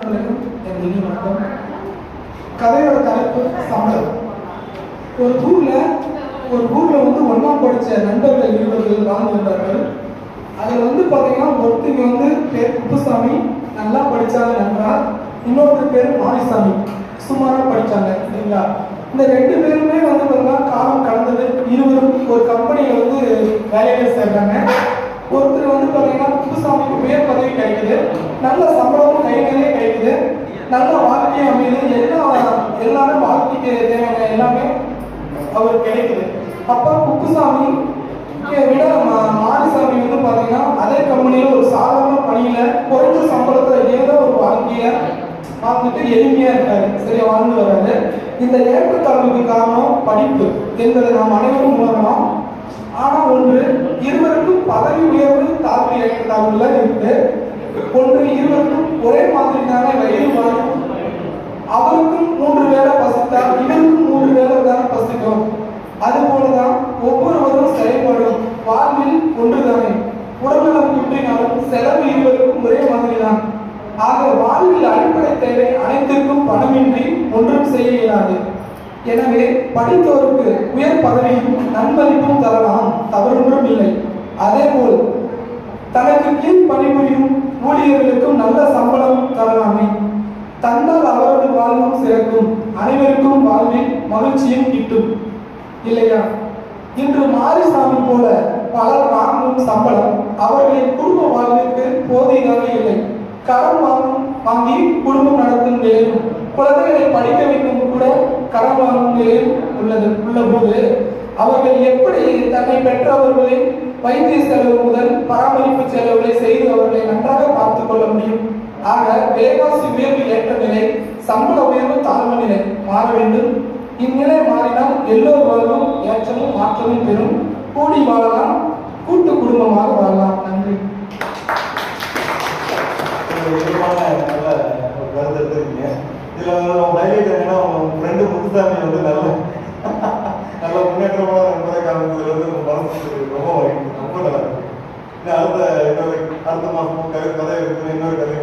அனைவருக்கும் என் இனி வணக்கம். கதையோட தலைப்பு சம்பளம். ஒரு ஊர்ல வந்து ஒன்றாம் படித்த நண்பர்கள் 20 பேர் வாழ்ந்து வந்தார்கள். அதில் பார்த்தீங்கன்னா ஒருத்தங்க பேர் குப்புசாமி, நல்லா படித்தாங்க நன்றா. இன்னொருத்தர் பேர் மாரிசாமி, சுமாராக படித்தாங்க. சரிங்களா? இந்த 2 பேருமே பார்த்தீங்கன்னா காலம் கடந்தது. இருவரும் ஒரு கம்பெனியில் வேலையில் சேர்றாங்க. ஒருத்தர் பார்த்தீங்கன்னா குப்புசாமிக்கு உயர் பதவி கிடைக்குது, நல்ல சம்பளமும் கை நிறைய கிடைக்குது, நல்ல வாழ்க்கை அமையுது, எல்லாமே வாழ்க்கைக்கு தேவையான எல்லாமே அவருக்கு கிடைக்குது. அப்போ குப்புசாமி விட மாரிசாமி பார்த்தீங்கன்னா அதே கம்பெனியில் ஒரு சாதாரண பணியில் குறைஞ்ச சம்பளத்தில் ஏதோ ஒரு வாழ்க்கையை வாழ்ந்துட்டு எளிமையாக இருக்காரு, சரியா வாழ்ந்து வர்றாரு. இந்த ஏற்றத்தாழ்வுக்கு காரணம் படிப்பு என்பதை நாம் அனைவரும் உணரலாம். ஆனால் ஒன்று, இருவருக்கும் பதவி உயர்வு தாழ்வு ஏற்றத்தாழ்வுல இருக்கு. ஒன்று, இருவருக்கும் ஒரே மாதிரியான வயது வரும். அவருக்கும் 3 வேளை பசித்தால் இவருக்கும் 3 வேளை தான் பசிக்கும். அதுபோலதான் ஒவ்வொருவரும் செயல்படும் வாழ்வில் ஒன்றுதானே. உடல்நலம் குன்றினாலும் செலவு இருவருக்கும் ஒரே மாதிரி தான். ஆக வாழ்வில் அடிப்படை தேவை அனைத்திற்கும் பணமின்றி ஒன்றும் செய்ய இயலாது. எனவே படித்தோருக்கு உயர் பதவியும் நன்மதிப்பும் தரலாம், தவறொன்றும் இல்லை. அதேபோல் தனக்கு கீழ் பணிபுரியும் ஊழியர்களுக்கும் நல்ல சம்பளம் தரலாமே. தந்தால் அவரது வாழ்வும் சிறக்கும், அனைவருக்கும் வாழ்வில் மகிழ்ச்சியும் கிட்டும், இல்லையா? இன்று மாரிசாமி போல பலர் வாங்கும் சம்பளம் அவர்களின் குடும்ப வாழ்விற்கு போதியதாக இல்லை. கடன் வாங்கி குடும்பம் நடத்தும் நிலையும், குழந்தைகளை படிக்க வைக்கும் கூட கடன் வாங்கும் நிலையும் உள்ள போது அவர்கள் எப்படி தன்னை பெற்றவர்களின் வைத்திய செலவு முதல் பராமரிப்பு செலவுகளை செய்து அவர்களை நன்றாக பார்த்துக் கொள்ள முடியும்? ஆக விலைவாசி உயர்வு ஏற்ற நிலை, சம்பள உயர்வு தாழ்வு நிலை மாற வேண்டும். இந்நிலை மாறினால் எல்லோரும் ஏற்றமும் மாற்றமும் பெறும். கூடி வாழலாம், கூட்டு குடும்பமாக வாழலாம். நன்றி. நல்ல முன்னேற்றமான என்பதை காரணத்துல மனசு ரொம்ப நல்லா இருக்கு. அடுத்த மாசமும் கதை இருக்குது, இன்னொரு கதை